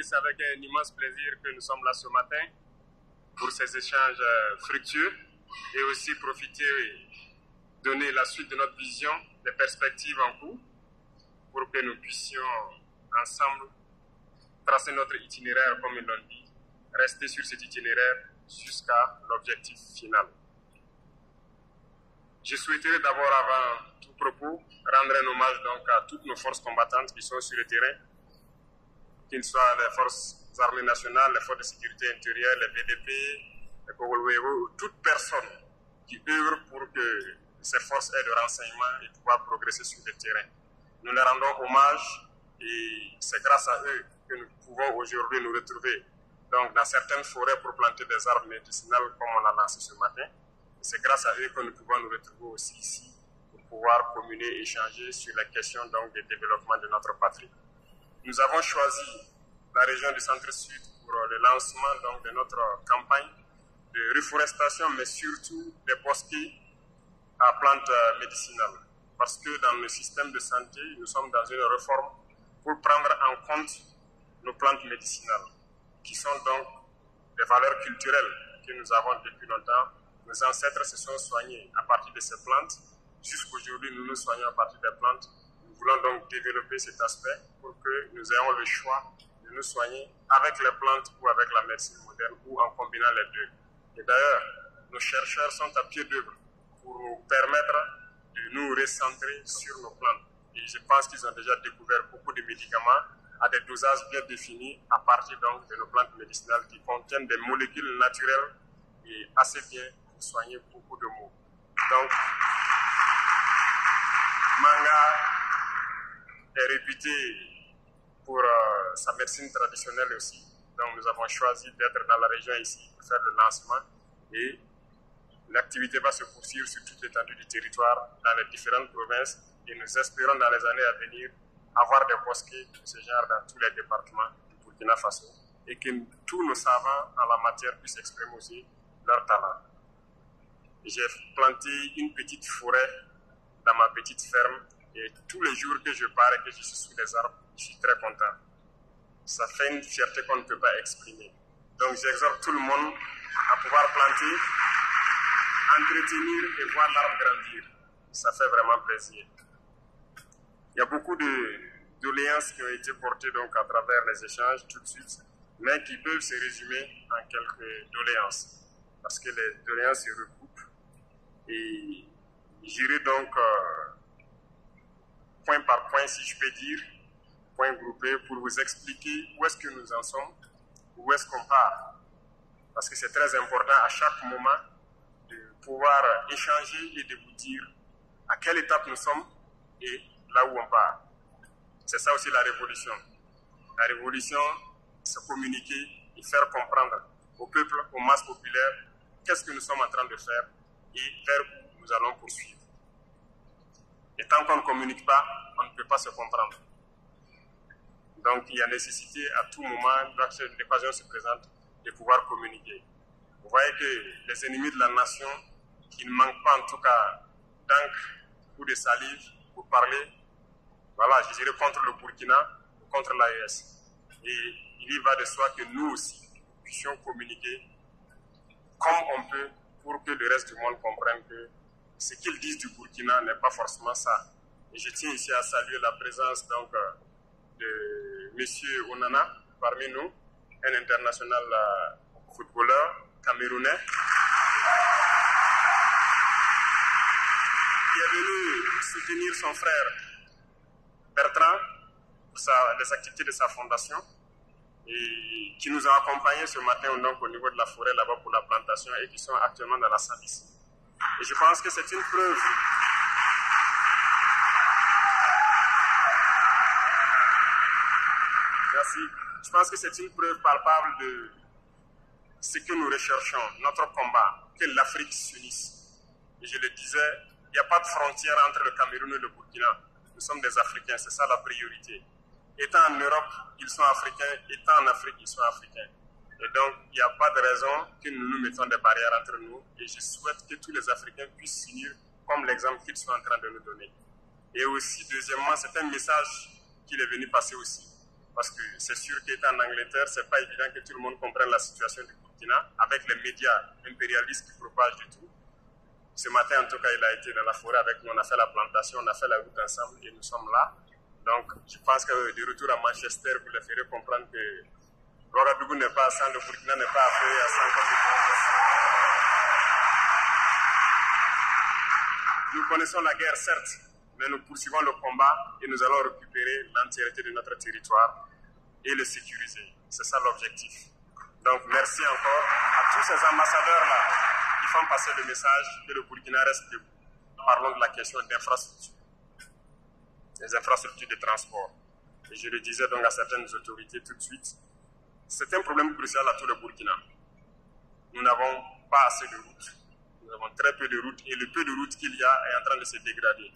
que c'est avec un immense plaisir que nous sommes là ce matin pour ces échanges fructueux et aussi profiter et donner la suite de notre vision, des perspectives en cours pour que nous puissions ensemble tracer notre itinéraire comme ils l'ont dit, rester sur cet itinéraire jusqu'à l'objectif final. Je souhaiterais d'abord, avant tout propos, rendre un hommage donc à toutes nos forces combattantes qui sont sur le terrain, qu'ils soient les forces armées nationales, les forces de sécurité intérieure, les BDP, les Kogolwego, toute personne qui œuvre pour que ces forces aient de renseignement et pouvoir progresser sur le terrain. Nous leur rendons hommage et c'est grâce à eux que nous pouvons aujourd'hui nous retrouver donc, dans certaines forêts pour planter des arbres médicinales comme on a lancé ce matin. C'est grâce à eux que nous pouvons nous retrouver aussi ici pour pouvoir communier et échanger sur la question donc, du développement de notre patrie. Nous avons choisi la région du Centre-Sud pour le lancement donc, de notre campagne de reforestation, mais surtout des bosquets à plantes médicinales. Parce que dans le système de santé, nous sommes dans une réforme pour prendre en compte nos plantes médicinales, qui sont donc des valeurs culturelles que nous avons depuis longtemps. Nos ancêtres se sont soignés à partir de ces plantes. Jusqu'aujourd'hui, nous nous soignons à partir des plantes. Nous voulons donc développer cet aspect pour que nous ayons le choix de nous soigner avec les plantes ou avec la médecine moderne ou en combinant les deux. Et d'ailleurs, nos chercheurs sont à pied d'œuvre pour nous permettre de nous recentrer sur nos plantes. Et je pense qu'ils ont déjà découvert beaucoup de médicaments à des dosages bien définis à partir donc de nos plantes médicinales qui contiennent des molécules naturelles et assez bien pour soigner beaucoup de maux. Donc, Manga est réputé pour sa médecine traditionnelle aussi. Donc, nous avons choisi d'être dans la région ici pour faire le lancement et l'activité va se poursuivre sur toute l'étendue du territoire dans les différentes provinces et nous espérons dans les années à venir avoir des bosquets de ce genre dans tous les départements du Burkina Faso et que tous nos savants en la matière puissent exprimer aussi leur talent. J'ai planté une petite forêt dans ma petite ferme et tous les jours que je pars et que je suis sous les arbres, je suis très content. Ça fait une fierté qu'on ne peut pas exprimer. Donc j'exhorte tout le monde à pouvoir planter, entretenir et voir l'arbre grandir. Ça fait vraiment plaisir. Il y a beaucoup de doléances qui ont été portées donc à travers les échanges tout de suite, mais qui peuvent se résumer en quelques doléances, parce que les doléances se recoupent. Et j'irai donc point par point, si je peux dire, point groupé, pour vous expliquer où est-ce que nous en sommes, où est-ce qu'on part. Parce que c'est très important à chaque moment de pouvoir échanger et de vous dire à quelle étape nous sommes et là où on part. C'est ça aussi la révolution. La révolution, c'est communiquer et faire comprendre au peuple, aux masses populaires, qu'est-ce que nous sommes en train de faire et vers où nous allons poursuivre. Et tant qu'on ne communique pas, on ne peut pas se comprendre. Donc il y a nécessité à tout moment, lorsque l'occasion se présente, de pouvoir communiquer. Vous voyez que les ennemis de la nation, qui ne manquent pas en tout cas d'encre ou de salive pour parler, voilà, je dirais contre le Burkina ou contre l'AES. Et il y va de soi que nous aussi puissions communiquer comme on peut pour que le reste du monde comprenne que ce qu'ils disent du Burkina n'est pas forcément ça. Et je tiens ici à saluer la présence donc de M. Onana parmi nous, un international footballeur camerounais, qui est venu soutenir son frère Bertrand pour les activités de sa fondation et qui nous a accompagnés ce matin au niveau de la forêt là-bas pour la plantation et qui sont actuellement dans la Sadis. Et je pense que c'est une preuve merci. Je pense que c'est une preuve palpable de ce que nous recherchons, notre combat, que l'Afrique s'unisse. Et je le disais, il n'y a pas de frontière entre le Cameroun et le Burkina. Nous sommes des Africains, c'est ça la priorité. Étant en Europe, ils sont africains. Étant en Afrique, ils sont africains. Et donc, il n'y a pas de raison que nous nous mettons des barrières entre nous. Et je souhaite que tous les Africains puissent s'unir comme l'exemple qu'ils sont en train de nous donner. Et aussi, deuxièmement, c'est un message qu'il est venu passer aussi. parce que c'est sûr qu'étant en Angleterre, c'est pas évident que tout le monde comprenne la situation du Burkina, avec les médias impérialistes qui propagent du tout. Ce matin, en tout cas, il a été dans la forêt avec nous, on a fait la plantation, on a fait la route ensemble et nous sommes là. Donc, je pense que de retour à Manchester, vous les ferez comprendre que Ouagadougou n'est pas à 100, le Burkina n'est pas appelé à 100 comme le Burkina. Nous connaissons la guerre, certes, mais nous poursuivons le combat et nous allons récupérer l'entièreté de notre territoire et le sécuriser. C'est ça l'objectif. Donc, merci encore à tous ces ambassadeurs-là qui font passer le message que le Burkina reste debout. Parlons de la question d'infrastructure, des infrastructures de transport. Et je le disais donc à certaines autorités tout de suite, c'est un problème crucial à tout le Burkina. Nous n'avons pas assez de routes. Nous avons très peu de routes et le peu de routes qu'il y a est en train de se dégrader.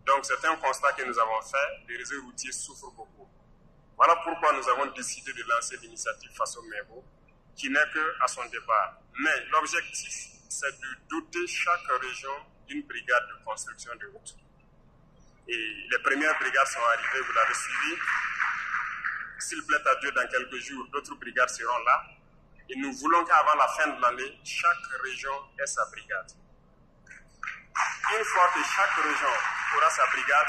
Donc c'est un constat que nous avons fait, les réseaux routiers souffrent beaucoup. Voilà pourquoi nous avons décidé de lancer l'initiative Faso Mebo, qui n'est qu'à son départ. Mais l'objectif, c'est de doter chaque région d'une brigade de construction de routes. Et les premières brigades sont arrivées, vous l'avez suivi. S'il plaît à Dieu, dans quelques jours, d'autres brigades seront là. Et nous voulons qu'avant la fin de l'année, chaque région ait sa brigade. Une fois que chaque région aura sa brigade,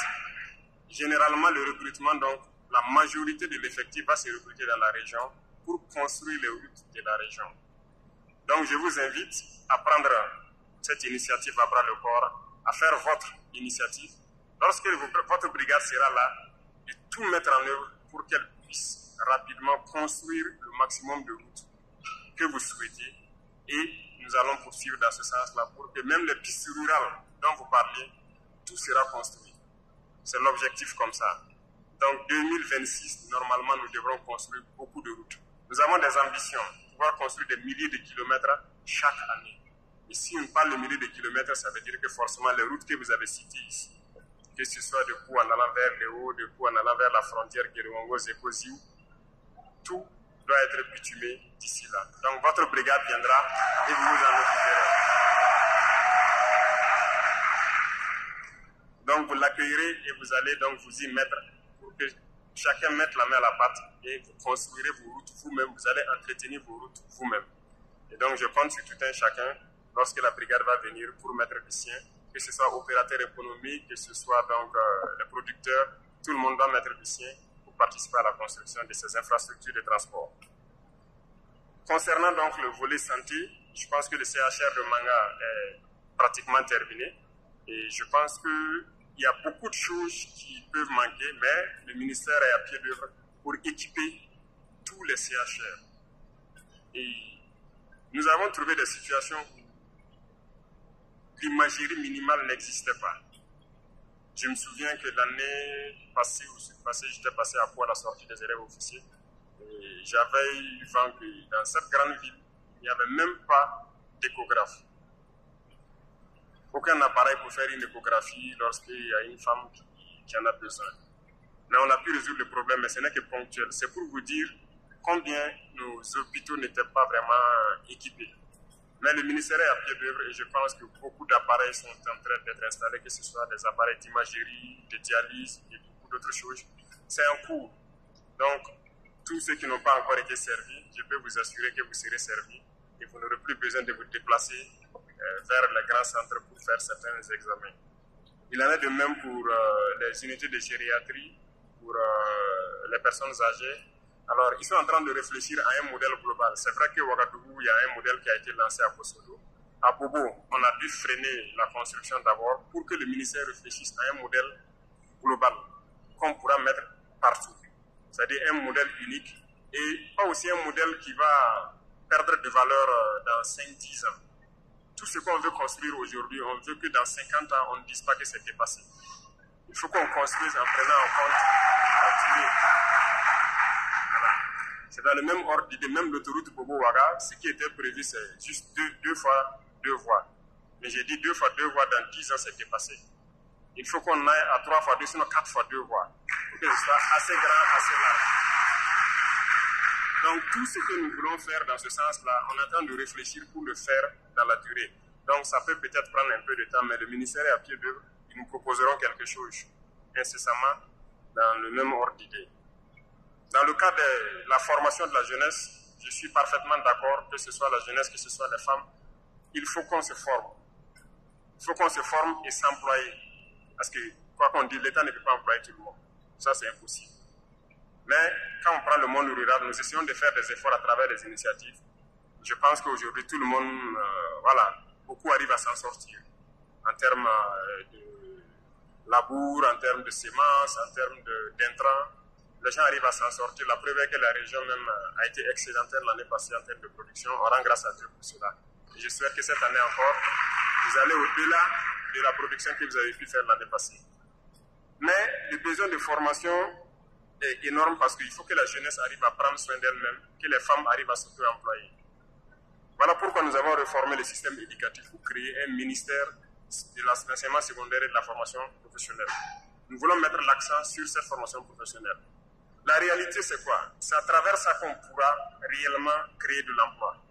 généralement le recrutement, donc la majorité de l'effectif va se recruter dans la région pour construire les routes de la région. Donc je vous invite à prendre cette initiative à bras le corps, à faire votre initiative. Lorsque votre brigade sera là, et tout mettre en œuvre pour qu'elle puisse rapidement construire le maximum de routes que vous souhaitez. Et nous allons poursuivre dans ce sens-là pour que même les pistes rurales dont vous parlez, tout sera construit. C'est l'objectif comme ça. Donc 2026, normalement, nous devrons construire beaucoup de routes. Nous avons des ambitions, pouvoir construire des milliers de kilomètres chaque année. Et si on parle de milliers de kilomètres, ça veut dire que forcément les routes que vous avez citées ici, que ce soit de Kou en allant vers le haut, de Kou en allant vers la frontière Kérouango, Zékoziou, tout doit être bitumé d'ici là. Donc votre brigade viendra et vous vous en occuperez. Donc vous l'accueillerez et vous allez donc vous y mettre pour que chacun mette la main à la pâte et vous construirez vos routes vous-même, vous allez entretenir vos routes vous-même. Et donc je compte sur tout un chacun lorsque la brigade va venir pour mettre le sien, que ce soit opérateur économique, que ce soit donc les producteurs, tout le monde doit mettre le sien pour participer à la construction de ces infrastructures de transport. Concernant donc le volet santé, je pense que le CHR de Manga est pratiquement terminé et je pense qu'il y a beaucoup de choses qui peuvent manquer, mais le ministère est à pied d'œuvre pour équiper tous les CHR. Et nous avons trouvé des situations où l'imagerie minimale n'existait pas. Je me souviens que l'année passée ou passée, j'étais passé à Pau à la sortie des élèves officiers. Et j'avais eu vent que dans cette grande ville, il n'y avait même pas d'échographe. Aucun appareil pour faire une échographie lorsqu'il y a une femme qui en a besoin. Mais on a pu résoudre le problème, mais ce n'est que ponctuel. C'est pour vous dire combien nos hôpitaux n'étaient pas vraiment équipés. Mais le ministère est à pied d'œuvre et je pense que beaucoup d'appareils sont en train d'être installés, que ce soit des appareils d'imagerie, de dialyse et beaucoup d'autres choses. C'est un coût. Donc, tous ceux qui n'ont pas encore été servis, je peux vous assurer que vous serez servis et vous n'aurez plus besoin de vous déplacer vers les grands centres pour faire certains examens. Il en est de même pour les unités de gériatrie, pour les personnes âgées. Alors, ils sont en train de réfléchir à un modèle global. C'est vrai qu'à Ouagadougou, il y a un modèle qui a été lancé à Kosodo. À Bobo, on a dû freiner la construction d'abord pour que le ministère réfléchisse à un modèle global qu'on pourra mettre partout. C'est-à-dire un modèle unique et pas aussi un modèle qui va perdre de valeur dans 5-10 ans. Tout ce qu'on veut construire aujourd'hui, on veut que dans 50 ans, on ne dise pas que c'est dépassé. Il faut qu'on construise en prenant en compte la durée. Voilà. C'est dans le même ordre d'idée, même l'autoroute Bobo-Ouaga, ce qui était prévu, c'est juste deux fois 2 voies. Mais j'ai dit 2 fois 2 voies, dans 10 ans, c'est dépassé. Il faut qu'on aille à 3 fois 2, sinon 4 fois 2 voies, pour que ce soit assez grand, assez large. Donc tout ce que nous voulons faire dans ce sens-là, on est en train de réfléchir pour le faire dans la durée. Donc ça peut peut-être prendre un peu de temps, mais le ministère est à pied d'œuvre. Ils nous proposeront quelque chose incessamment dans le même ordre d'idée. Dans le cas de la formation de la jeunesse, je suis parfaitement d'accord, que ce soit la jeunesse, que ce soit les femmes, il faut qu'on se forme. Il faut qu'on se forme et s'employer. Parce que, quoi qu'on dise, l'État ne peut pas employer tout le monde. Ça, c'est impossible. Mais quand on prend le monde rural, nous essayons de faire des efforts à travers des initiatives. Je pense qu'aujourd'hui, tout le monde, beaucoup arrivent à s'en sortir. En termes de labour, en termes de semences, en termes d'intrants. Les gens arrivent à s'en sortir. La preuve est que la région même a été excédentaire l'année passée en termes de production. On rend grâce à Dieu pour cela. Et je souhaite que cette année encore, vous allez au-delà de la production que vous avez pu faire l'année passée. Mais le besoin de formation est énorme parce qu'il faut que la jeunesse arrive à prendre soin d'elle-même, que les femmes arrivent à s'auto-employer. Voilà pourquoi nous avons réformé le système éducatif pour créer un ministère de l'enseignement secondaire et de la formation professionnelle. Nous voulons mettre l'accent sur cette formation professionnelle. La réalité, c'est quoi? C'est à travers ça qu'on pourra réellement créer de l'emploi.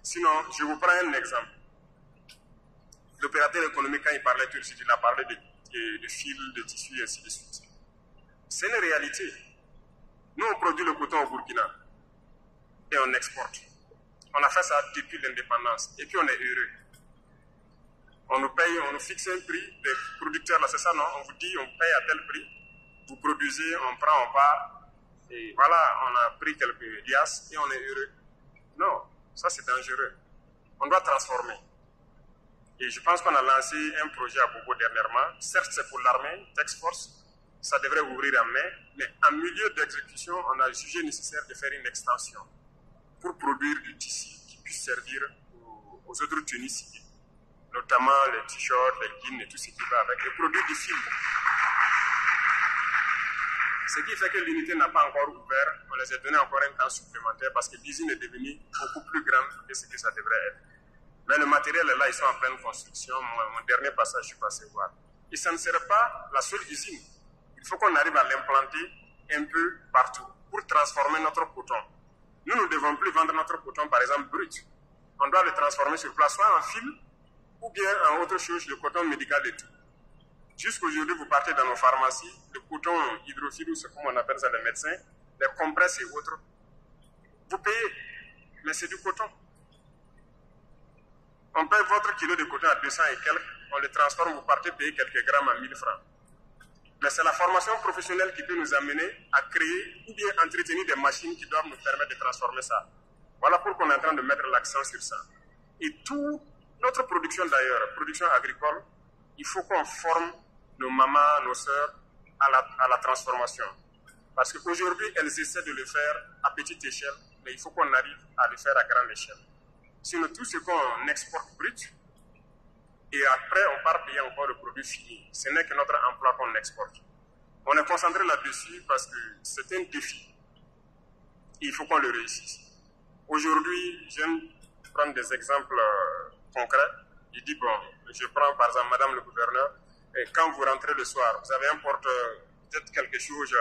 Sinon, je vous prends un exemple. L'opérateur économique, quand il parlait tout de suite, il a parlé de fils, de tissus, et ainsi de suite. C'est une réalité. Nous, on produit le coton au Burkina et on exporte. On a fait ça depuis l'indépendance et puis on est heureux. On nous paye, on nous fixe un prix, les producteurs, là, c'est ça, non? On vous dit, on paye à tel prix. Vous produisez, on prend, on part. Et voilà, on a pris quelques liasses et on est heureux. Non, ça c'est dangereux. On doit transformer. Et je pense qu'on a lancé un projet à Bobo dernièrement. Certes, c'est pour l'armée, Task Force. Ça devrait ouvrir en mai. Mais en milieu d'exécution, on a jugé nécessaire de faire une extension pour produire du tissu qui puisse servir aux autres tenues civiles. Notamment les t-shirts, les jeans et tout ce qui va avec. Et produire du fil. Ce qui fait que l'unité n'a pas encore ouvert. On les a donné encore un temps supplémentaire parce que l'usine est devenue beaucoup plus grande que ce que ça devrait être. Mais le matériel est là, ils sont en pleine construction. Mon dernier passage, je suis passé voir. Et ça ne serait pas la seule usine. Il faut qu'on arrive à l'implanter un peu partout pour transformer notre coton. Nous ne devons plus vendre notre coton, par exemple, brut. On doit le transformer sur place, soit en fil ou bien en autre chose, le coton médical et tout. Jusqu'aujourd'hui, vous partez dans nos pharmacies, le coton hydrophile, ou ce qu'on appelle ça les médecins, les compresses et autres. Vous payez, mais c'est du coton. On paye votre kilo de coton à 200 et quelques, on le transforme, vous partez payer quelques grammes à 1000 francs. Mais c'est la formation professionnelle qui peut nous amener à créer ou bien entretenir des machines qui doivent nous permettre de transformer ça. Voilà pourquoi on est en train de mettre l'accent sur ça. Et toute notre production d'ailleurs, production agricole, il faut qu'on forme nos mamans, nos sœurs à la transformation. Parce qu'aujourd'hui, elles essaient de le faire à petite échelle, mais il faut qu'on arrive à le faire à grande échelle. Sinon, tout ce qu'on exporte brut, et après, on part payer encore le produit fini. Ce n'est que notre emploi qu'on exporte. On est concentré là-dessus parce que c'est un défi. Et il faut qu'on le réussisse. Aujourd'hui, je viens de prendre des exemples concrets. Il dit, bon, je prends par exemple Madame le gouverneur, et quand vous rentrez le soir, vous avez un porte, peut-être quelque chose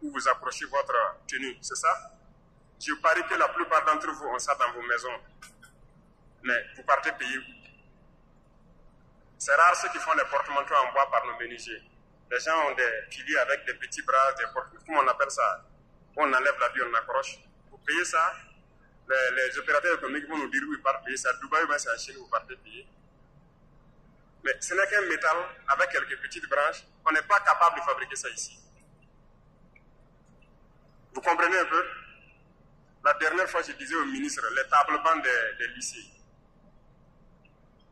où vous accrochez votre tenue, c'est ça? Je parie que la plupart d'entre vous ont ça dans vos maisons. Mais vous partez payer où? C'est rare ceux qui font les porte-manteaux en bois par nos menuisiers. Les gens ont des piliers avec des petits bras, des porte-manteaux, comment on appelle ça? On enlève la vie, on accroche. Vous payez ça, les opérateurs économiques vont nous dire où ils partent payer ça. Dubaï, c'est en Chine, vous partez payer. Mais ce n'est qu'un métal avec quelques petites branches. On n'est pas capable de fabriquer ça ici. Vous comprenez un peu? La dernière fois, je disais au ministre, les tables-bancs des lycées.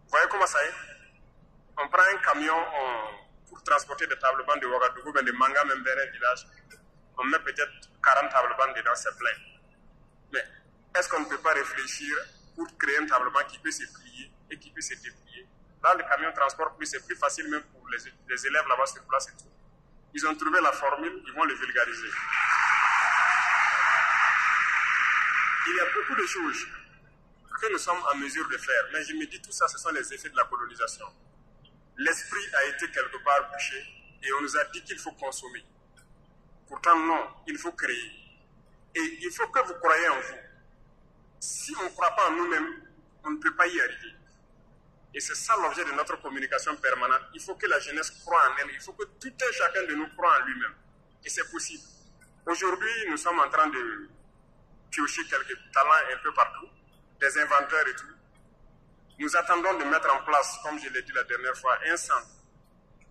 Vous voyez comment ça est? On prend un camion pour transporter des tables-bancs de Ouagadougou, de Manga, même vers un village. On met peut-être 40 tables-bancs dedans, c'est plein. Mais est-ce qu'on ne peut pas réfléchir pour créer un table-banc qui peut se plier et qui peut se déplier? Là, le camion transport, c'est plus facile même pour les élèves là-bas sur place et tout. Ils ont trouvé la formule, ils vont le vulgariser. Il y a beaucoup de choses que nous sommes en mesure de faire, mais je me dis tout ça, ce sont les effets de la colonisation. L'esprit a été quelque part bouché et on nous a dit qu'il faut consommer. Pourtant non, il faut créer. Et il faut que vous croyez en vous. Si on ne croit pas en nous-mêmes, on ne peut pas y arriver. Et c'est ça l'objet de notre communication permanente. Il faut que la jeunesse croie en elle. Il faut que tout un chacun de nous croit en lui-même. Et c'est possible. Aujourd'hui, nous sommes en train de piocher quelques talents un peu partout, des inventeurs et tout. Nous attendons de mettre en place, comme je l'ai dit la dernière fois, un centre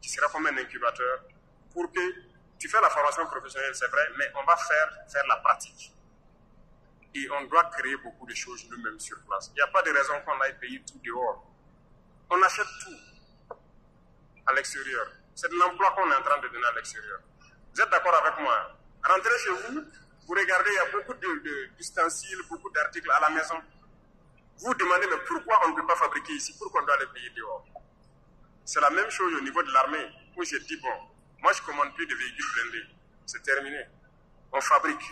qui sera comme un incubateur pour que tu fais la formation professionnelle, c'est vrai, mais on va faire la pratique. Et on doit créer beaucoup de choses nous-mêmes sur place. Il n'y a pas de raison qu'on aille payer tout dehors. On achète tout à l'extérieur. C'est de l'emploi qu'on est en train de donner à l'extérieur. Vous êtes d'accord avec moi? Rentrez chez vous, vous regardez, il y a beaucoup d'ustensiles, beaucoup d'articles à la maison. Vous demandez mais pourquoi on ne peut pas fabriquer ici, pourquoi on doit les payer dehors? C'est la même chose au niveau de l'armée, où j'ai dit, bon, moi je ne commande plus de véhicules blindés. C'est terminé. On fabrique.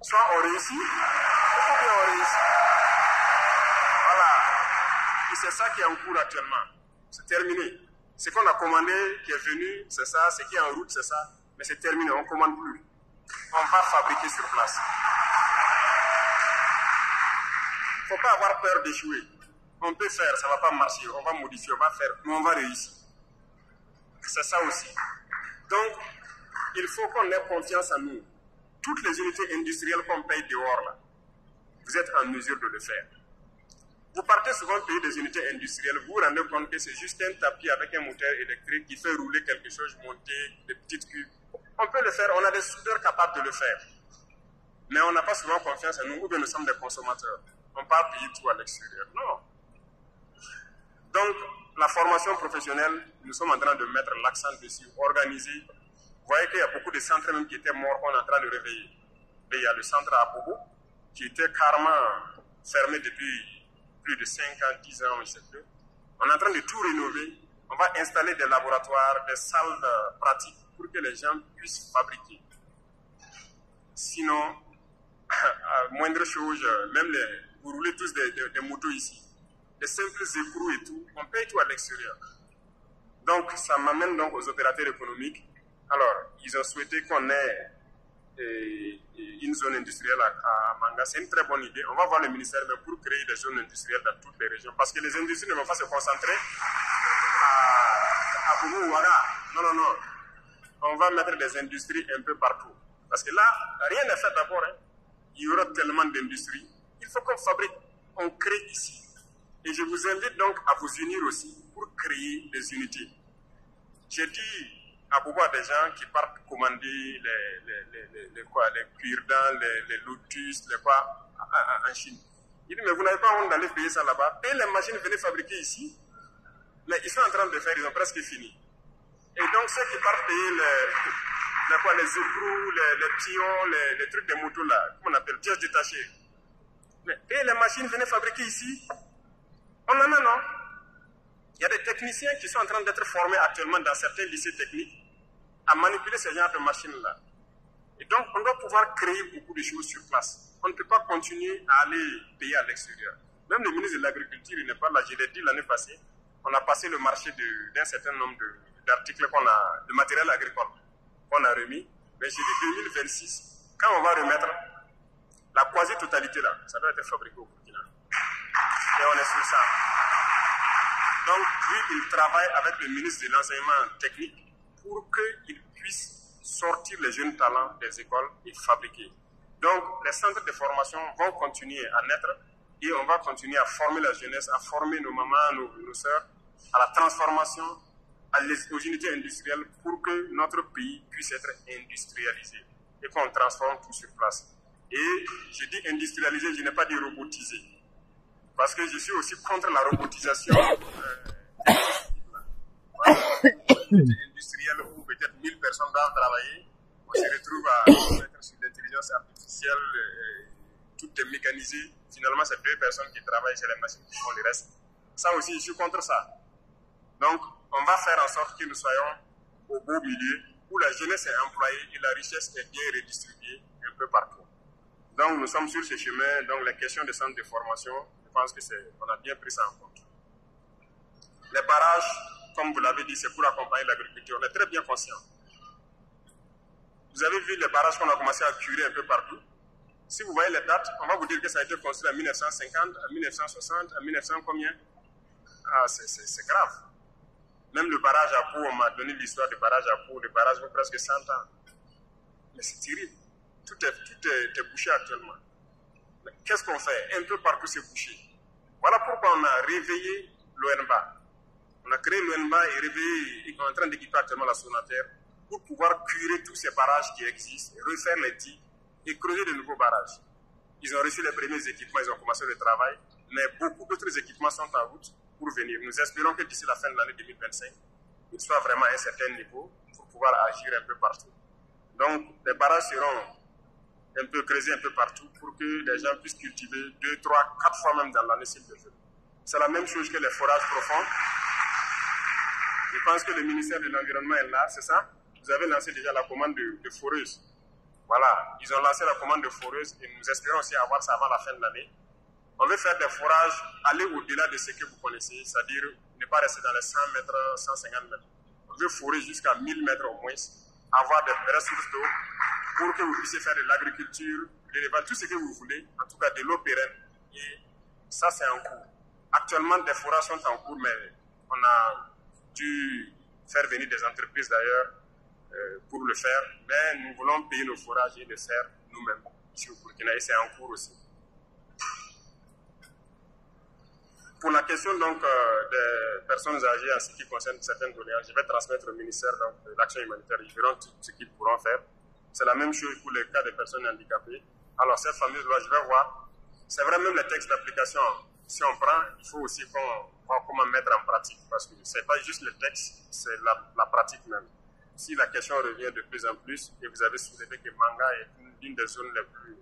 Soit on réussit, ou bien on réussit. Voilà. Et c'est ça qui est en cours actuellement. C'est terminé. Ce qu'on a commandé, qui est venu, c'est ça. Ce qui est en route, c'est ça. Mais c'est terminé, on ne commande plus. On va fabriquer sur place. Il ne faut pas avoir peur d'échouer. On peut faire, ça ne va pas marcher, on va modifier, on va faire, mais on va réussir. C'est ça aussi. Donc, il faut qu'on ait confiance en nous. Toutes les unités industrielles qu'on paye dehors, là, vous êtes en mesure de le faire. Vous partez souvent payer des unités industrielles, vous vous rendez compte que c'est juste un tapis avec un moteur électrique qui fait rouler quelque chose, monter des petites cubes. On peut le faire, on a des soudeurs capables de le faire. Mais on n'a pas souvent confiance en nous, ou bien nous sommes des consommateurs. On ne peut pas payer tout à l'extérieur. Non. Donc, la formation professionnelle, nous sommes en train de mettre l'accent dessus, organiser. Vous voyez qu'il y a beaucoup de centres même qui étaient morts qu'on est en train de réveiller. Et il y a le centre à Bobo, qui était carrément fermé depuis plus de 5 ans, 10 ans, je ne sais plus. On est en train de tout rénover. On va installer des laboratoires, des salles pratiques pour que les gens puissent fabriquer. Sinon, à moindre chose, même vous roulez tous des motos ici. Des simples écrous et tout, on paye tout à l'extérieur. Donc, ça m'amène donc aux opérateurs économiques. Alors, ils ont souhaité qu'on ait une zone industrielle à Manga. C'est une très bonne idée. On va voir le ministère pour créer des zones industrielles dans toutes les régions. Parce que les industries ne vont pas se concentrer à Boumou ou Ouara. Non, non, non. On va mettre des industries un peu partout. Parce que là, rien n'est fait d'abord. Hein. Il y aura tellement d'industries. Il faut qu'on fabrique, on crée ici. Et je vous invite donc à vous unir aussi pour créer des unités. J'ai dit à beaucoup des gens qui partent commander les cure-dents, les lotus, les quoi, en Chine. Il dit, mais vous n'avez pas honte d'aller payer ça là-bas. Payez les machines, venez fabriquer ici. Mais ils sont en train de faire, ils ont presque fini. Et donc ceux qui partent payer les écrous, les pions, les trucs de moto là, comment on appelle, pièces détachées. Mais payez les machines, venez fabriquer ici. On en a, non? Il y a des techniciens qui sont en train d'être formés actuellement dans certains lycées techniques à manipuler ce genre de machines-là. Et donc, on doit pouvoir créer beaucoup de choses sur place. On ne peut pas continuer à aller payer à l'extérieur. Même le ministre de l'Agriculture, il n'est pas là. Je l'ai dit l'année passée, on a passé le marché d'un certain nombre d'articles de matériel agricole qu'on a remis. Mais j'ai dit 2026, quand on va remettre la quasi-totalité là, ça doit être fabriqué au Burkina. Et on est sur ça. Donc, lui, il travaille avec le ministre de l'Enseignement technique pour qu'il puisse sortir les jeunes talents des écoles et fabriquer. Donc, les centres de formation vont continuer à naître et on va continuer à former la jeunesse, à former nos mamans, nos sœurs, à la transformation, aux unités industrielles pour que notre pays puisse être industrialisé et qu'on transforme tout sur place. Et je dis industrialisé, je n'ai pas dit robotisé. Parce que je suis aussi contre la robotisation industrielle où peut-être 1000 personnes doivent travailler. On se retrouve à mettre sur l'intelligence artificielle, tout est mécanisé. Finalement, c'est 2 personnes qui travaillent, c'est les machines qui font le reste. Ça aussi, je suis contre ça. Donc, on va faire en sorte que nous soyons au beau milieu où la jeunesse est employée et la richesse est bien redistribuée un peu partout. Donc, nous sommes sur ce chemin. Donc, les questions de centres de formation, je pense qu'on a bien pris ça en compte. Les barrages, comme vous l'avez dit, c'est pour accompagner l'agriculture. On est très bien conscients. Vous avez vu les barrages qu'on a commencé à curer un peu partout. Si vous voyez les dates, on va vous dire que ça a été construit en 1950, en 1960, en 1900 combien? Ah, c'est grave. Même le barrage à Pau, on m'a donné l'histoire du barrage à Pau. Le barrage vaut presque 100 ans. Mais c'est terrible. tout est bouché actuellement. Qu'est-ce qu'on fait? Un peu partout c'est bouché. Voilà pourquoi on a réveillé l'ONBA. On a créé l'ONBA et réveillé, et on est en train d'équiper actuellement la Sonaterre pour pouvoir curer tous ces barrages qui existent, refaire les digues et creuser de nouveaux barrages. Ils ont reçu les premiers équipements, ils ont commencé le travail, mais beaucoup d'autres équipements sont en route pour venir. Nous espérons que d'ici la fin de l'année 2025, ils soient vraiment à un certain niveau pour pouvoir agir un peu partout. Donc, les barrages seront un peu creusés un peu partout pour que les gens puissent cultiver 2, 3, 4 fois même dans l'année s'ils le veulent. C'est la même chose que les forages profonds. Je pense que le ministère de l'Environnement est là, c'est ça? Vous avez lancé déjà la commande de foreuses. Voilà, ils ont lancé la commande de foreuses et nous espérons aussi avoir ça avant la fin de l'année. On veut faire des forages, aller au-delà de ce que vous connaissez, c'est-à-dire ne pas rester dans les 100 mètres, 150 mètres. On veut forer jusqu'à 1000 mètres au moins, avoir des ressources d'eau pour que vous puissiez faire de l'agriculture, de l'élevage, tout ce que vous voulez, en tout cas de l'eau pérenne. Et ça, c'est en cours. Actuellement, des forages sont en cours, mais on a dû faire venir des entreprises d'ailleurs pour le faire. Mais nous voulons payer nos forages et le faire nous-mêmes ici au Burkina, et c'est en cours aussi. Pour la question donc, des personnes âgées en ce qui concerne certaines doléances, je vais transmettre au ministère donc, de l'Action humanitaire. Ils verront tout ce qu'ils pourront faire. C'est la même chose pour les cas des personnes handicapées. Alors, cette fameuse loi, je vais voir. C'est vrai, même les textes d'application, si on prend, il faut aussi qu'on voit comment mettre en pratique. Parce que ce n'est pas juste le texte, c'est la pratique même. Si la question revient de plus en plus, et vous avez soulevé que Manga est l'une des zones les plus...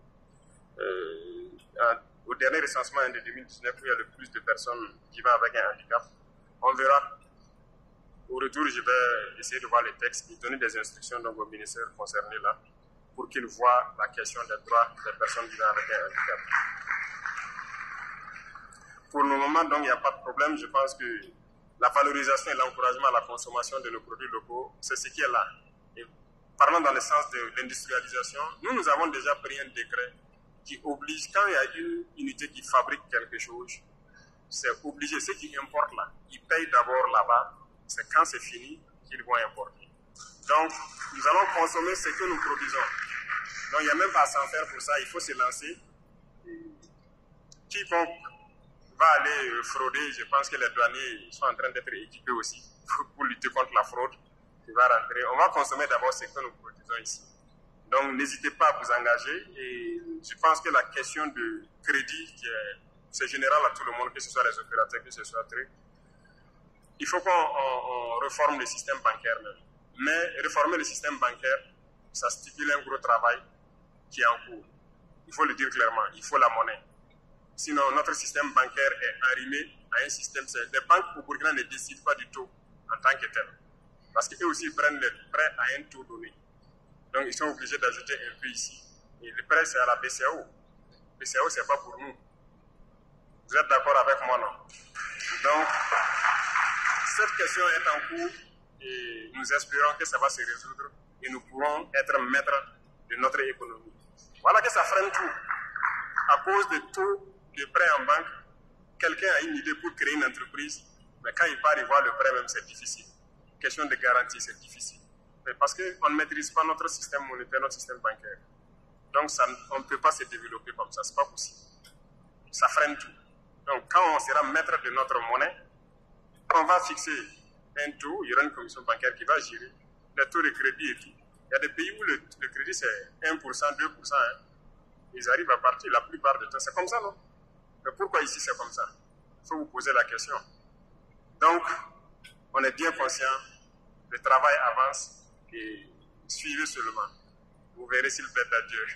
au dernier recensement de 2019, où il y a le plus de personnes vivant avec un handicap, on verra. Au retour, je vais essayer de voir les textes et donner des instructions donc, au ministère concerné là, pour qu'il voit la question des droits des personnes vivant avec un handicap. Pour le moment, donc, il n'y a pas de problème. Je pense que la valorisation et l'encouragement à la consommation de nos produits locaux, c'est ce qui est là. Et parlant dans le sens de l'industrialisation, nous avons déjà pris un décret qui oblige, quand il y a une unité qui fabrique quelque chose, c'est obligé, ceux qui importent là, ils payent d'abord là-bas, c'est quand c'est fini qu'ils vont importer. Donc, nous allons consommer ce que nous produisons. Donc, il n'y a même pas à s'en faire pour ça, il faut se lancer. Quiconque va aller frauder, je pense que les douaniers sont en train d'être équipés aussi pour lutter contre la fraude qui va rentrer. On va consommer d'abord ce que nous produisons ici. Donc, n'hésitez pas à vous engager et je pense que la question de crédit, c'est général à tout le monde, que ce soit les opérateurs, que ce soit truc. Il faut qu'on réforme le système bancaire même. Mais réformer le système bancaire, ça stipule un gros travail qui est en cours. Il faut le dire clairement, il faut la monnaie. Sinon, notre système bancaire est arrimé à un système... Les banques au Burkina ne décident pas du taux en tant que tel. Parce qu'eux aussi ils prennent les prêts à un taux donné. Donc, ils sont obligés d'ajouter un peu ici. Et le prêt, c'est à la BCAO. BCAO, ce n'est pas pour nous. Vous êtes d'accord avec moi, non? Donc, cette question est en cours et nous espérons que ça va se résoudre et nous pourrons être maîtres de notre économie. Voilà que ça freine tout. À cause de taux de prêt en banque, quelqu'un a une idée pour créer une entreprise, mais quand il part y voir le prêt même, c'est difficile. Question de garantie, c'est difficile. Mais parce qu'on ne maîtrise pas notre système monétaire, notre système bancaire. Donc, on ne peut pas se développer comme ça, ce n'est pas possible. Ça freine tout. Donc, quand on sera maître de notre monnaie, on va fixer un taux, il y aura une commission bancaire qui va gérer les taux de crédit et tout. Il y a des pays où le crédit c'est 1%, 2%. Hein. Ils arrivent à partir la plupart du temps. C'est comme ça, non? Mais pourquoi ici c'est comme ça? Il faut vous poser la question. Donc, on est bien conscient, le travail avance et suivez seulement. Vous verrez s'il plaît à Dieu.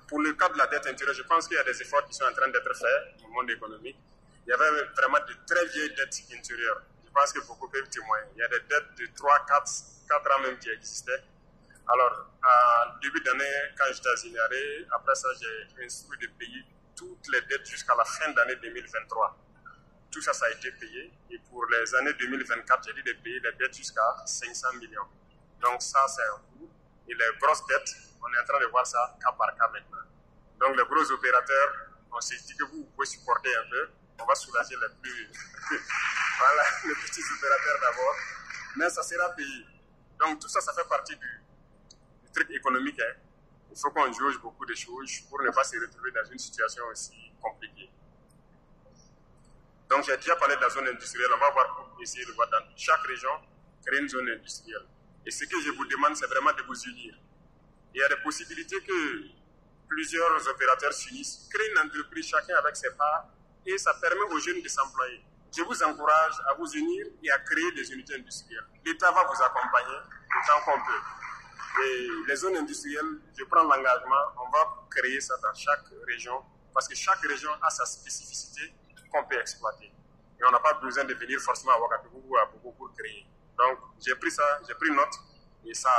Pour le cas de la dette intérieure, je pense qu'il y a des efforts qui sont en train d'être faits au monde économique. Il y avait vraiment de très vieilles dettes intérieures. Je pense que beaucoup peuvent témoigner. Il y a des dettes de 3, 4 ans même qui existaient. Alors, en début d'année, quand j'étais à Zinaré, après ça, j'ai instruit de payer toutes les dettes jusqu'à la fin d'année 2023. Tout ça, ça a été payé. Et pour les années 2024, j'ai dit de payer les dettes jusqu'à 500 millions. Donc ça, c'est un coût. Et les grosses dettes, on est en train de voir ça cas par cas maintenant. Donc les gros opérateurs, on s'est dit que vous pouvez supporter un peu. On va soulager les plus... voilà, les petits opérateurs d'abord. Mais ça sera payé. Donc tout ça, ça fait partie du truc économique. Hein. Il faut qu'on jauge beaucoup de choses pour ne pas se retrouver dans une situation aussi compliquée. Donc j'ai déjà parlé de la zone industrielle. On va voir pour essayer de voir dans chaque région créer une zone industrielle. Et ce que je vous demande, c'est vraiment de vous unir. Il y a des possibilités que plusieurs opérateurs s'unissent, créent une entreprise chacun avec ses parts et ça permet aux jeunes de s'employer. Je vous encourage à vous unir et à créer des unités industrielles. L'État va vous accompagner autant qu'on peut. Et les zones industrielles, je prends l'engagement, on va créer ça dans chaque région parce que chaque région a sa spécificité qu'on peut exploiter. Et on n'a pas besoin de venir forcément à Ouagadougou ou à Bogo pour créer. Donc j'ai pris ça, j'ai pris note et ça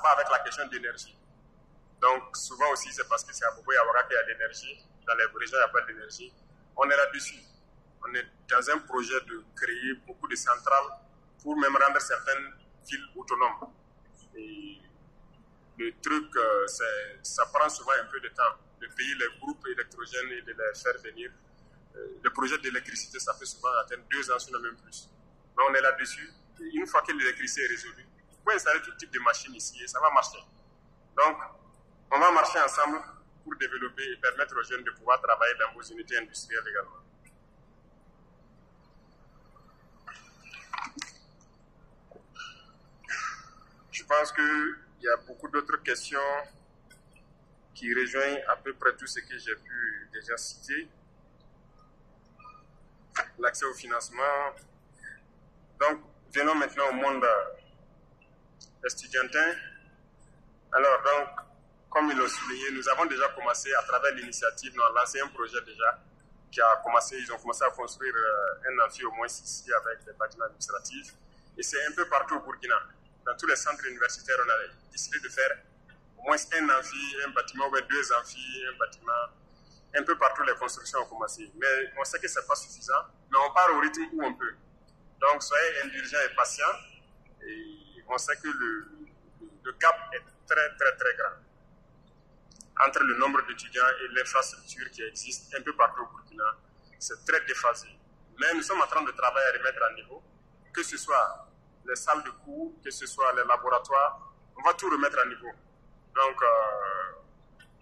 va avec la question d'énergie. Donc souvent aussi c'est parce que c'est à Bogo et à Ouagadougou qu'il y a de l'énergie. Dans les régions il n'y a pas d'énergie. On est là-dessus. On est dans un projet de créer beaucoup de centrales pour même rendre certaines villes autonomes. Et le truc, ça prend souvent un peu de temps de payer les groupes électrogènes et de les faire venir. Le projet d'électricité, ça peut souvent atteindre 2 ans, sinon même plus. Mais on est là-dessus. Une fois que l'électricité est résolue, vous pouvez installer tout type de machines ici et ça va marcher. Donc, on va marcher ensemble pour développer et permettre aux jeunes de pouvoir travailler dans vos unités industrielles également. Je pense qu'il y a beaucoup d'autres questions qui rejoignent à peu près tout ce que j'ai pu déjà citer. L'accès au financement. Donc, venons maintenant au monde estudiantin. Alors, donc, comme il l'a souligné, nous avons déjà commencé à travers l'initiative, nous avons lancé un projet déjà qui a commencé, ils ont commencé à construire un amphi au moins ici avec des bâtiments administratifs. Et c'est un peu partout au Burkina. Dans tous les centres universitaires, on a décidé de faire au moins un amphi, un bâtiment, ou 2 amphis, un bâtiment. Un peu partout, les constructions ont commencé. Mais on sait que ce n'est pas suffisant, mais on part au rythme où on peut. Donc, soyez indulgents et patients. Et on sait que le gap est très, très, très grand. Entre le nombre d'étudiants et l'infrastructure qui existe un peu partout au Burkina, c'est très déphasé. Mais nous sommes en train de travailler à remettre à niveau, que ce soit les salles de cours, que ce soit les laboratoires, on va tout remettre à niveau. Donc,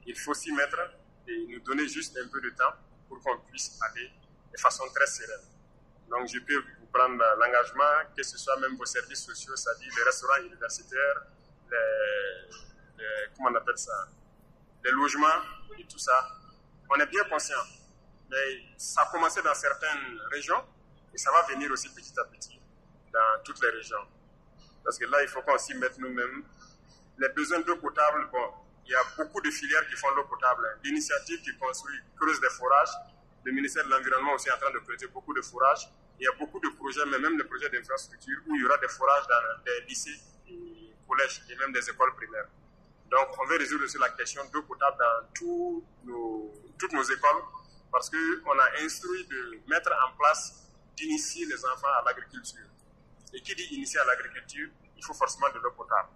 il faut s'y mettre et nous donner juste un peu de temps pour qu'on puisse aller de façon très sereine. Donc, je peux vous prendre l'engagement, que ce soit même vos services sociaux, c'est-à-dire les restaurants universitaires, comment on appelle ça, les logements et tout ça. On est bien conscient, mais ça a commencé dans certaines régions et ça va venir aussi petit à petit dans toutes les régions. Parce que là, il faut qu'on s'y mette nous-mêmes. Les besoins d'eau potable, bon, il y a beaucoup de filières qui font l'eau potable. L'initiative qui construit, creuse des forages. Le ministère de l'Environnement aussi est en train de creuser beaucoup de forages. Il y a beaucoup de projets, mais même des projets d'infrastructure où il y aura des forages dans des lycées, et collèges et même des écoles primaires. Donc, on veut résoudre aussi la question d'eau potable dans toutes nos écoles parce qu'on a instruit de mettre en place, d'initier les enfants à l'agriculture. Et qui dit initier à l'agriculture, il faut forcément de l'eau potable.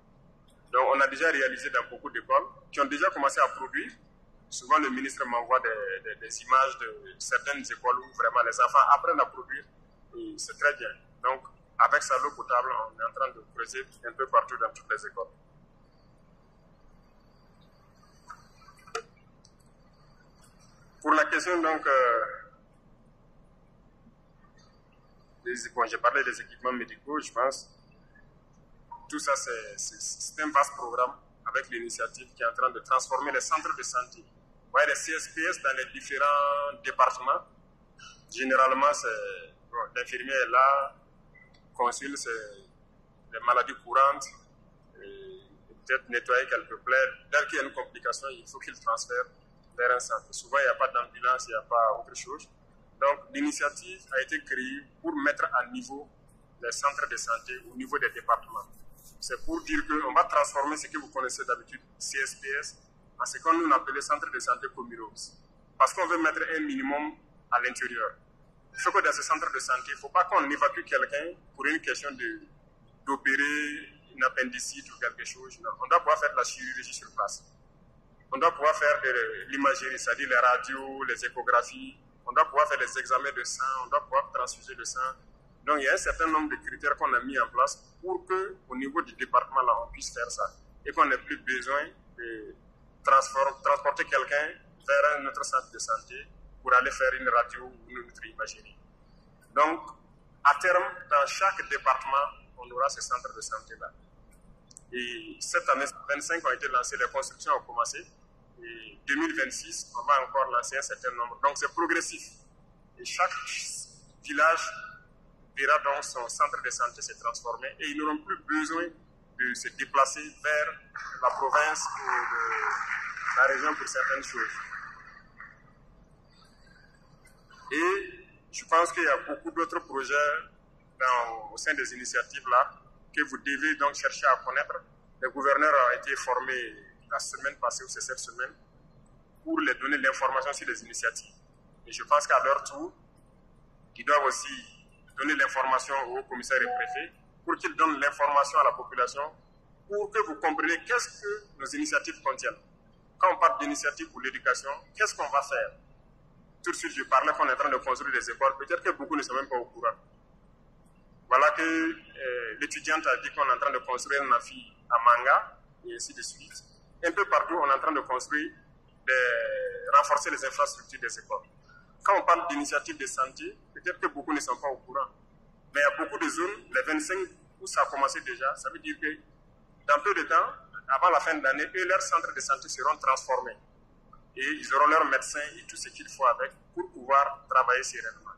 Donc, on a déjà réalisé dans beaucoup d'écoles qui ont déjà commencé à produire. Souvent, le ministre m'envoie des images de certaines écoles où vraiment les enfants apprennent à produire. Et c'est très bien. Donc, avec ça, l'eau potable, on est en train de creuser un peu partout dans toutes les écoles. Pour la question, donc, j'ai parlé des équipements médicaux, je pense. Tout ça, c'est un vaste programme avec l'initiative qui est en train de transformer les centres de santé. Vous voyez, les CSPS dans les différents départements, généralement, l'infirmier est là, consulte les maladies courantes, peut-être nettoyer quelques plaies. Dès qu'il y a une complication, il faut qu'il transfère vers un centre. Souvent, il n'y a pas d'ambulance, il n'y a pas autre chose. Donc, l'initiative a été créée pour mettre à niveau les centres de santé au niveau des départements. C'est pour dire qu'on va transformer ce que vous connaissez d'habitude, CSPS, en ce qu'on appelle centre de santé communaux. Parce qu'on veut mettre un minimum à l'intérieur. Il faut que dans ce centre de santé, il ne faut pas qu'on évacue quelqu'un pour une question d'opérer une appendicite ou quelque chose. Non. On doit pouvoir faire de la chirurgie sur place. On doit pouvoir faire de l'imagerie, c'est-à-dire les radios, les échographies, on doit pouvoir faire des examens de sang, on doit pouvoir transfuser le sang. Donc il y a un certain nombre de critères qu'on a mis en place pour qu'au niveau du département, là, on puisse faire ça. Et qu'on n'ait plus besoin de transporter quelqu'un vers un autre centre de santé pour aller faire une radio ou une autre imagerie. Donc, à terme, dans chaque département, on aura ce centre de santé-là. Et cette année, 25 ont été lancés, les constructions ont commencé. Et 2026, on va encore lancer un certain nombre. Donc, c'est progressif. Et chaque village verra donc son centre de santé se transformer et ils n'auront plus besoin de se déplacer vers la province ou la région pour certaines choses. Et je pense qu'il y a beaucoup d'autres projets au sein des initiatives là que vous devez donc chercher à connaître. Le gouverneur a été formé la semaine passée ou c'est cette semaine pour les donner l'information sur les initiatives. Et je pense qu'à leur tour, ils doivent aussi donner l'information aux commissaires et préfets pour qu'ils donnent l'information à la population pour que vous compreniez qu'est-ce que nos initiatives contiennent. Quand on parle d'initiatives pour l'éducation, qu'est-ce qu'on va faire? Tout de suite, je parlais qu'on est en train de construire des écoles. Peut-être que beaucoup ne sont même pas au courant. Voilà que l'étudiante a dit qu'on est en train de construire un amphi à Manga et ainsi de suite. Un peu partout, on est en train de construire, renforcer les infrastructures des écoles. Quand on parle d'initiatives de santé, peut-être que beaucoup ne sont pas au courant. Mais il y a beaucoup de zones, les 25 où ça a commencé déjà, ça veut dire que dans peu de temps, avant la fin de l'année, leurs centres de santé seront transformés. Et ils auront leurs médecins et tout ce qu'il faut avec pour pouvoir travailler sereinement.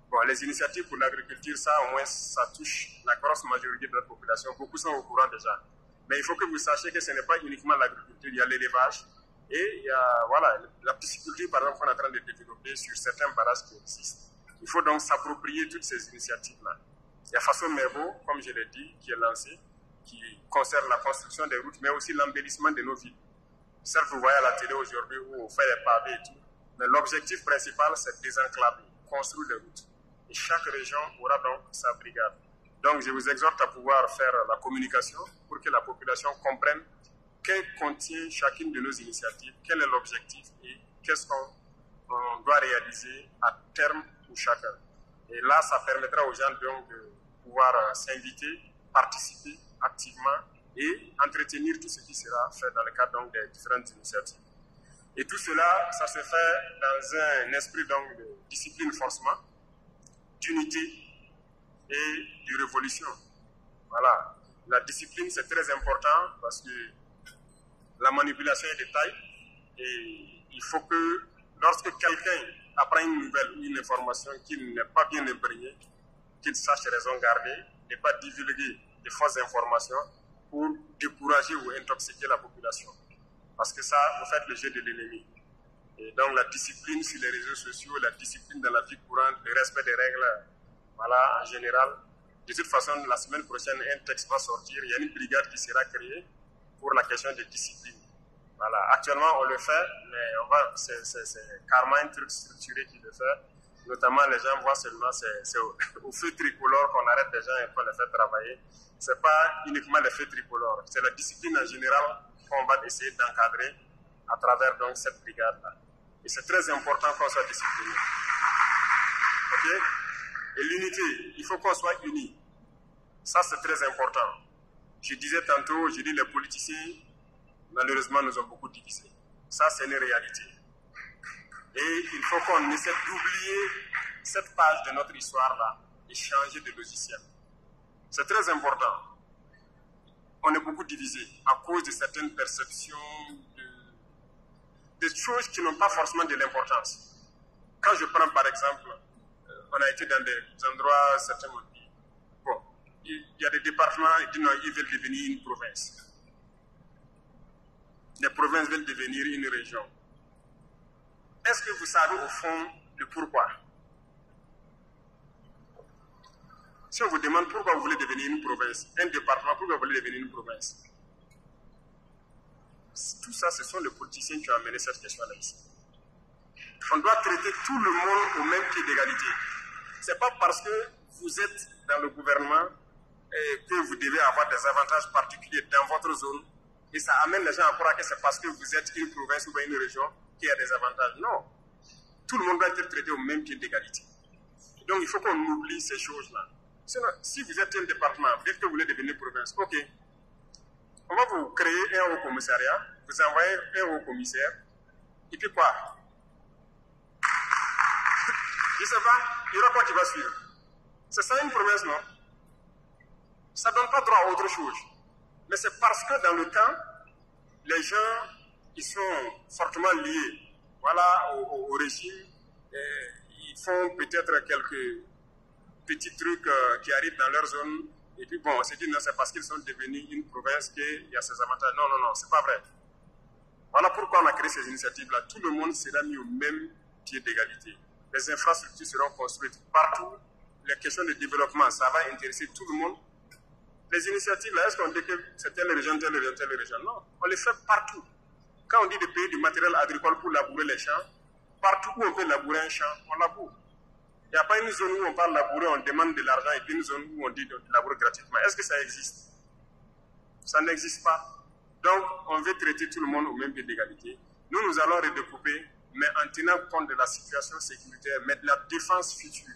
Bon, les initiatives pour l'agriculture, ça au moins, ça touche la grosse majorité de notre population. Beaucoup sont au courant déjà. Mais il faut que vous sachiez que ce n'est pas uniquement l'agriculture, il y a l'élevage. Et il y a la pisciculture, par exemple, qu'on est en train de développer sur certains barrages qui existent. Il faut donc s'approprier toutes ces initiatives-là. Il y a Faso Merbo, comme je l'ai dit, qui est lancé, qui concerne la construction des routes, mais aussi l'embellissement de nos villes. Certes, vous voyez à la télé aujourd'hui où on fait des pavés et tout, mais l'objectif principal, c'est de désenclaver, construire des routes. Et chaque région aura donc sa brigade. Donc, je vous exhorte à pouvoir faire la communication pour que la population comprenne que contient chacune de nos initiatives, quel est l'objectif et qu'est-ce qu'on doit réaliser à terme pour chacun. Et là, ça permettra aux gens donc de pouvoir s'inviter, participer activement et entretenir tout ce qui sera fait dans le cadre donc des différentes initiatives. Et tout cela, ça se fait dans un esprit donc de discipline forcément, d'unité et de révolution. Voilà. La discipline, c'est très important parce que la manipulation est de taille et il faut que lorsque quelqu'un apprend une nouvelle ou une information qu'il n'est pas bien imprégné, qu'il sache raison garder, ne pas divulguer de fausses informations pour décourager ou intoxiquer la population. Parce que ça, vous faites le jeu de l'ennemi. Et donc la discipline sur les réseaux sociaux, la discipline dans la vie courante, le respect des règles, voilà, en général. De toute façon, la semaine prochaine, un texte va sortir. Il y a une brigade qui sera créée pour la question de discipline. Voilà. Actuellement, on le fait, mais c'est carrément un truc structuré qui le fait. Notamment, les gens voient seulement, c'est au feu tricolore qu'on arrête les gens et qu'on les fait travailler. Ce n'est pas uniquement les feux tricolores, c'est la discipline en général qu'on va essayer d'encadrer à travers donc cette brigade-là. Et c'est très important qu'on soit discipliné. Ok? Et l'unité, il faut qu'on soit unis. Ça, c'est très important. Je disais tantôt, je dis les politiciens, malheureusement, nous ont beaucoup divisé. Ça, c'est une réalité. Et il faut qu'on essaie d'oublier cette page de notre histoire-là et changer de logiciel. C'est très important. On est beaucoup divisé à cause de certaines perceptions, de choses qui n'ont pas forcément de l'importance. Quand je prends par exemple, on a été dans des endroits, certains m'ont dit, bon, il y a des départements, ils disent non, ils veulent devenir une province. Les provinces veulent devenir une région. Est-ce que vous savez au fond le pourquoi? Si on vous demande pourquoi vous voulez devenir une province, un département, pourquoi vous voulez devenir une province? Tout ça, ce sont les politiciens qui ont amené cette question-là ici. On doit traiter tout le monde au même pied d'égalité. Ce n'est pas parce que vous êtes dans le gouvernement que vous devez avoir des avantages particuliers dans votre zone. Et ça amène les gens à croire que c'est parce que vous êtes une province ou une région qu'il y a des avantages. Non. tout le monde doit être traité au même pied d'égalité. Donc il faut qu'on oublie ces choses-là. Si vous êtes un département, dès que vous voulez devenir province, ok, on va vous créer un haut commissariat, vous envoyez un haut commissaire, et puis quoi? Je ne sais pas, il y aura quoi qui va suivre? C'est ça une promesse, non? Ça ne donne pas droit à autre chose. Mais c'est parce que dans le temps, les gens, ils sont fortement liés, voilà, au régime. Et ils font peut-être quelques petits trucs qui arrivent dans leur zone. Et puis bon, on s'est dit, non, c'est parce qu'ils sont devenus une province qu'il y a ces avantages. Non, non, non, c'est pas vrai. Voilà pourquoi on a créé ces initiatives-là. Tout le monde sera mis au même pied d'égalité. Les infrastructures seront construites partout. Les questions de développement, ça va intéresser tout le monde. Les initiatives, là, est-ce qu'on dit que c'est telle région, telle région, telle région? Non, on les fait partout. Quand on dit de payer du matériel agricole pour labourer les champs, partout où on peut labourer un champ, on laboure. Il n'y a pas une zone où on parle labourer, on demande de l'argent, et puis une zone où on dit de labourer gratuitement. Est-ce que ça existe? Ça n'existe pas. Donc, on veut traiter tout le monde au même pied d'égalité. Nous allons redécouper, mais en tenant compte de la situation sécuritaire, mais de la défense future.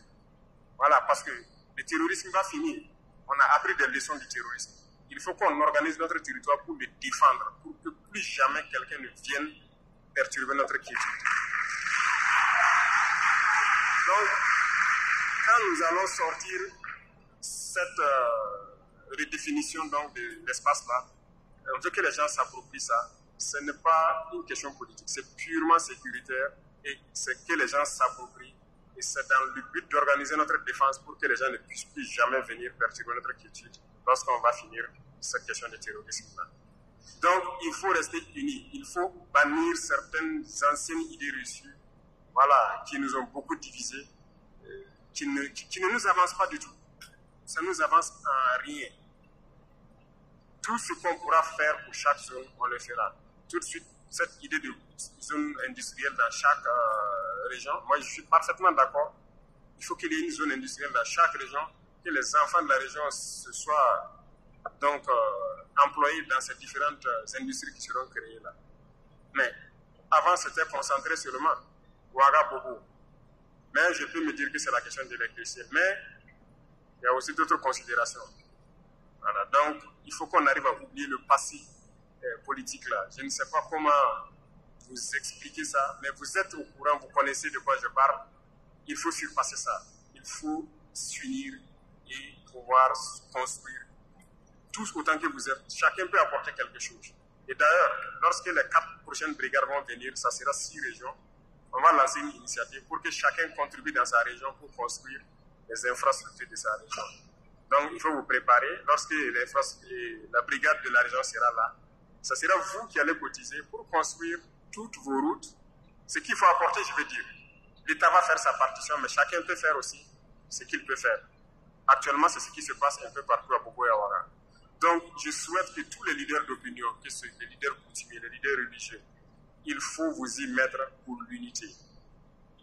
Voilà, parce que le terrorisme va finir. On a appris des leçons du terrorisme. Il faut qu'on organise notre territoire pour le défendre, pour que plus jamais quelqu'un ne vienne perturber notre quiétude. Donc, quand nous allons sortir cette redéfinition donc, de l'espace-là, on veut que les gens s'approprient ça. Ce n'est pas une question politique, c'est purement sécuritaire et c'est que les gens s'approprient. Et c'est dans le but d'organiser notre défense pour que les gens ne puissent plus jamais venir perturber notre quiétude lorsqu'on va finir cette question de terrorisme-là. Donc, il faut rester unis. Il faut bannir certaines anciennes idées reçues, voilà, qui nous ont beaucoup divisés, qui ne nous avancent pas du tout. Ça ne nous avance en rien. Tout ce qu'on pourra faire pour chaque zone, on le fera. Tout de suite, cette idée de zone industrielle dans chaque région, moi je suis parfaitement d'accord. Il faut qu'il y ait une zone industrielle dans chaque région, que les enfants de la région se soient donc employés dans ces différentes industries qui seront créées là. Mais avant c'était concentré seulement Ouagadougou. Mais je peux me dire que c'est la question de l'électricité. Mais il y a aussi d'autres considérations. Voilà, donc il faut qu'on arrive à oublier le passé politique là. Je ne sais pas comment vous expliquer ça, mais vous êtes au courant, vous connaissez de quoi je parle. Il faut surpasser ça. Il faut s'unir et pouvoir construire tous autant que vous êtes. Chacun peut apporter quelque chose. Et d'ailleurs, lorsque les 4 prochaines brigades vont venir, ça sera 6 régions, on va lancer une initiative pour que chacun contribue dans sa région pour construire les infrastructures de sa région. Donc, il faut vous préparer. Lorsque la brigade de la région sera là, ce sera vous qui allez cotiser pour construire toutes vos routes. Ce qu'il faut apporter, je veux dire, l'État va faire sa partition, mais chacun peut faire aussi ce qu'il peut faire. Actuellement, c'est ce qui se passe un peu partout à Bobo et à Ouaga. Donc, je souhaite que tous les leaders d'opinion, que ce soit les leaders coutumiers, les leaders religieux, il faut vous y mettre pour l'unité.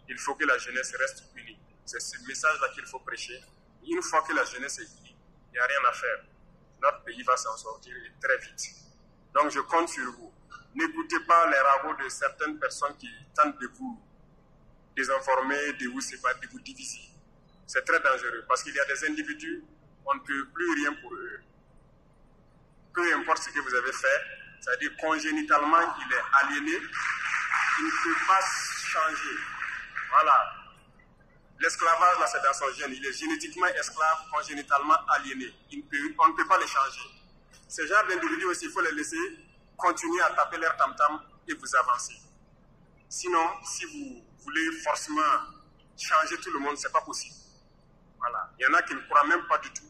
Il faut que la jeunesse reste unie. C'est ce message-là qu'il faut prêcher. Une fois que la jeunesse est unie, il n'y a rien à faire. Notre pays va s'en sortir et très vite. Donc, je compte sur vous. N'écoutez pas les ragots de certaines personnes qui tentent de vous désinformer, de vous séparer, de vous diviser. C'est très dangereux parce qu'il y a des individus, on ne peut plus rien pour eux. Peu importe ce que vous avez fait, c'est-à-dire congénitalement, il est aliéné, il ne peut pas changer. Voilà. L'esclavage, là, c'est dans son gène. Il est génétiquement esclave, congénitalement aliéné. On ne peut pas les changer. Ces genres d'individus aussi, il faut les laisser continuer à taper leur tam-tam et vous avancer. Sinon, si vous voulez forcément changer tout le monde, ce n'est pas possible. Voilà. Il y en a qui ne croient même pas du tout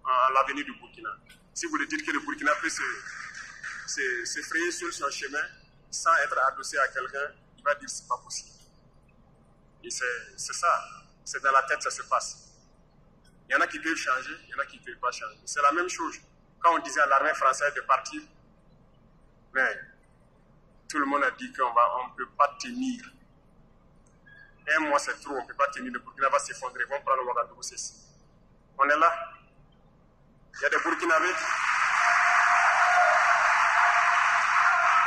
à l'avenir du Burkina. Si vous lui dites que le Burkina peut se frayer sur son chemin sans être adossé à quelqu'un, il va dire que ce n'est pas possible. Et c'est ça. C'est dans la tête que ça se passe. Il y en a qui peuvent changer, il y en a qui ne peuvent pas changer. C'est la même chose. Quand on disait à l'armée française de partir, mais tout le monde a dit qu'on ne peut pas tenir. Un mois c'est trop, on ne peut pas tenir. Le Burkina va s'effondrer, ils vont prendre le Ouagadougou, c'est ici. On est là. Il y a des Burkinabés.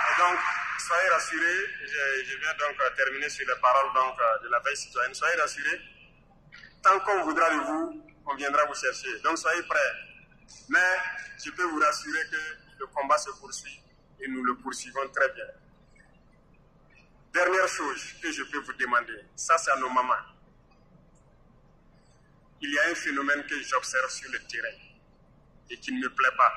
Et donc, soyez rassurés, je viens donc terminer sur les paroles donc, de la veille citoyenne. Soyez rassurés, tant qu'on voudra de vous, on viendra vous chercher. Donc soyez prêts. Mais je peux vous rassurer que le combat se poursuit et nous le poursuivons très bien. Dernière chose que je peux vous demander, ça c'est à nos mamans. Il y a un phénomène que j'observe sur le terrain et qui ne me plaît pas.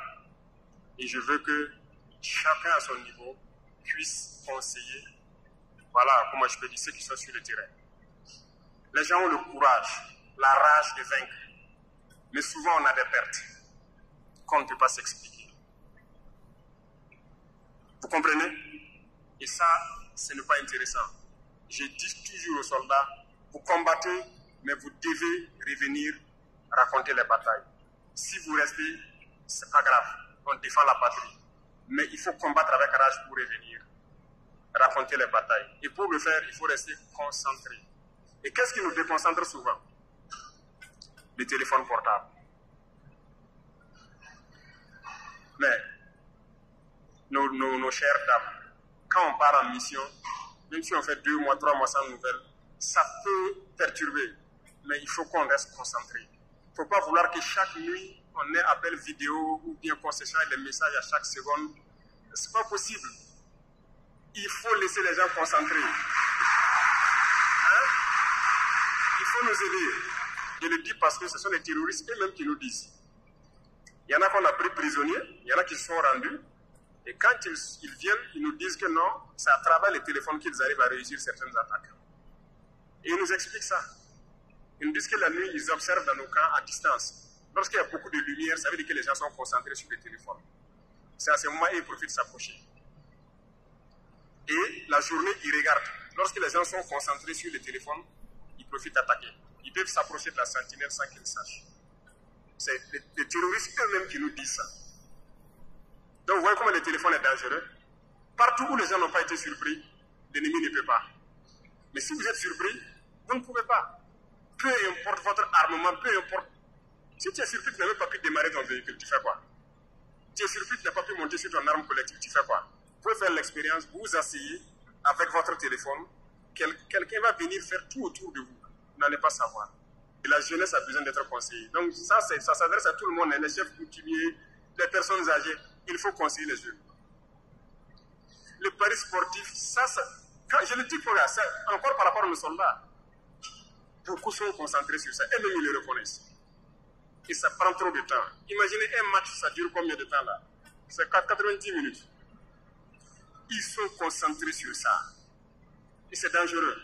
Et je veux que chacun à son niveau puisse conseiller, voilà comment je peux dire, ceux qui sont sur le terrain. Les gens ont le courage, la rage de vaincre. Mais souvent on a des pertes qu'on ne peut pas s'expliquer. Vous comprenez? Et ça, ce n'est pas intéressant. Je dis toujours aux soldats, vous combattez, mais vous devez revenir raconter les batailles. Si vous restez, c'est pas grave, on défend la patrie. Mais il faut combattre avec rage pour revenir raconter les batailles. Et pour le faire, il faut rester concentré. Et qu'est-ce qui nous déconcentre souvent? Les téléphones portables. Mais nos chères dames, quand on part en mission, même si on fait 2 mois, 3 mois sans nouvelles, ça peut perturber. Mais il faut qu'on reste concentré. Il ne faut pas vouloir que chaque nuit, on ait appel vidéo ou bien qu'on s'échange des messages à chaque seconde. Ce n'est pas possible. Il faut laisser les gens concentrés. Hein? Il faut nous aider. Je le dis parce que ce sont les terroristes eux-mêmes qui nous disent. Il y en a qu'on a pris prisonniers, il y en a qui se sont rendus. Et quand ils viennent, ils nous disent que non, c'est à travers les téléphones qu'ils arrivent à réussir certaines attaques. Et ils nous expliquent ça. Ils nous disent que la nuit, ils observent dans nos camps à distance. Lorsqu'il y a beaucoup de lumière, ça veut dire que les gens sont concentrés sur les téléphones. C'est à ce moment où ils profitent de s'approcher. Et la journée, ils regardent. Lorsque les gens sont concentrés sur les téléphones, ils profitent d'attaquer. Ils peuvent s'approcher de la sentinelle sans qu'ils sachent. C'est les terroristes eux-mêmes qui nous disent ça. Donc vous voyez comment le téléphone est dangereux. Partout où les gens n'ont pas été surpris, l'ennemi ne peut pas. Mais si vous êtes surpris, vous ne pouvez pas. Peu importe votre armement, peu importe. Si tu es surpris, tu n'as même pas pu démarrer ton véhicule, tu fais quoi? Tu es surpris, tu n'as pas pu monter sur ton arme collective, tu fais quoi? Vous pouvez faire l'expérience, vous vous asseyez avec votre téléphone, quelqu'un va venir faire tout autour de vous. Vous n'allez pas savoir. Et la jeunesse a besoin d'être conseillée. Donc ça s'adresse à tout le monde, les chefs coutumiers, les personnes âgées. Il faut conseiller les jeunes. Le pari sportif, quand je le dis pour ça, encore par rapport aux soldats, beaucoup sont concentrés sur ça. Eux-mêmes, ils le reconnaissent. Et ça prend trop de temps. Imaginez un match, ça dure combien de temps là? C'est 90 minutes. Ils sont concentrés sur ça. Et c'est dangereux.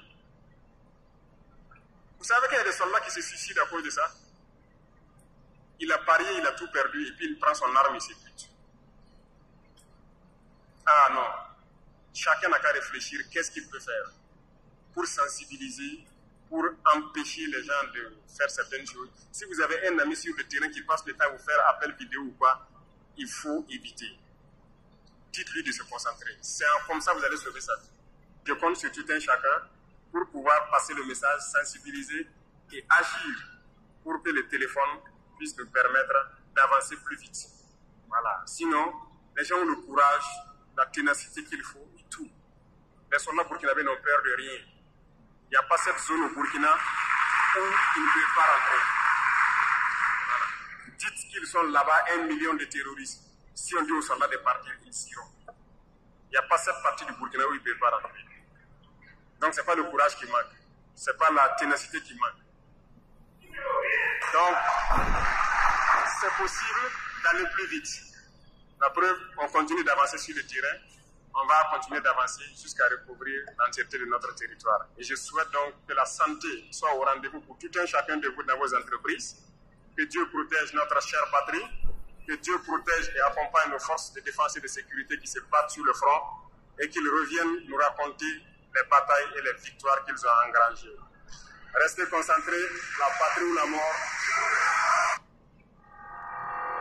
Vous savez qu'il y a des soldats qui se suicident à cause de ça? Il a parié, il a tout perdu, et puis il prend son arme et s'écoute. Ah non. Chacun n'a qu'à réfléchir qu'est-ce qu'il peut faire pour sensibiliser, pour empêcher les gens de faire certaines choses. Si vous avez un ami sur le terrain qui passe le temps à vous faire appel vidéo ou quoi, il faut éviter. Dites-lui de se concentrer. C'est comme ça que vous allez sauver sa vie. Je compte sur tout un chacun pour pouvoir passer le message, sensibiliser et agir pour que le téléphone puisse nous permettre d'avancer plus vite. Voilà. Sinon, les gens ont le courage, la ténacité qu'il faut et tout. Les soldats burkinabés n'ont peur de rien. Il n'y a pas cette zone au Burkina où ils ne peuvent pas rentrer. Voilà. Dites qu'ils sont là-bas 1 million de terroristes. Si on dit aux soldats de partir, ils iront. Il n'y a pas cette partie du Burkina où ils ne peuvent pas rentrer. Donc ce n'est pas le courage qui manque. Ce n'est pas la ténacité qui manque. Donc, c'est possible d'aller plus vite. La preuve, on continue d'avancer sur le terrain. On va continuer d'avancer jusqu'à recouvrir l'entièreté de notre territoire. Et je souhaite donc que la santé soit au rendez-vous pour tout un chacun de vous dans vos entreprises. Que Dieu protège notre chère patrie. Que Dieu protège et accompagne nos forces de défense et de sécurité qui se battent sur le front. Et qu'ils reviennent nous raconter les batailles et les victoires qu'ils ont engrangées. Restez concentrés, la patrie ou la mort.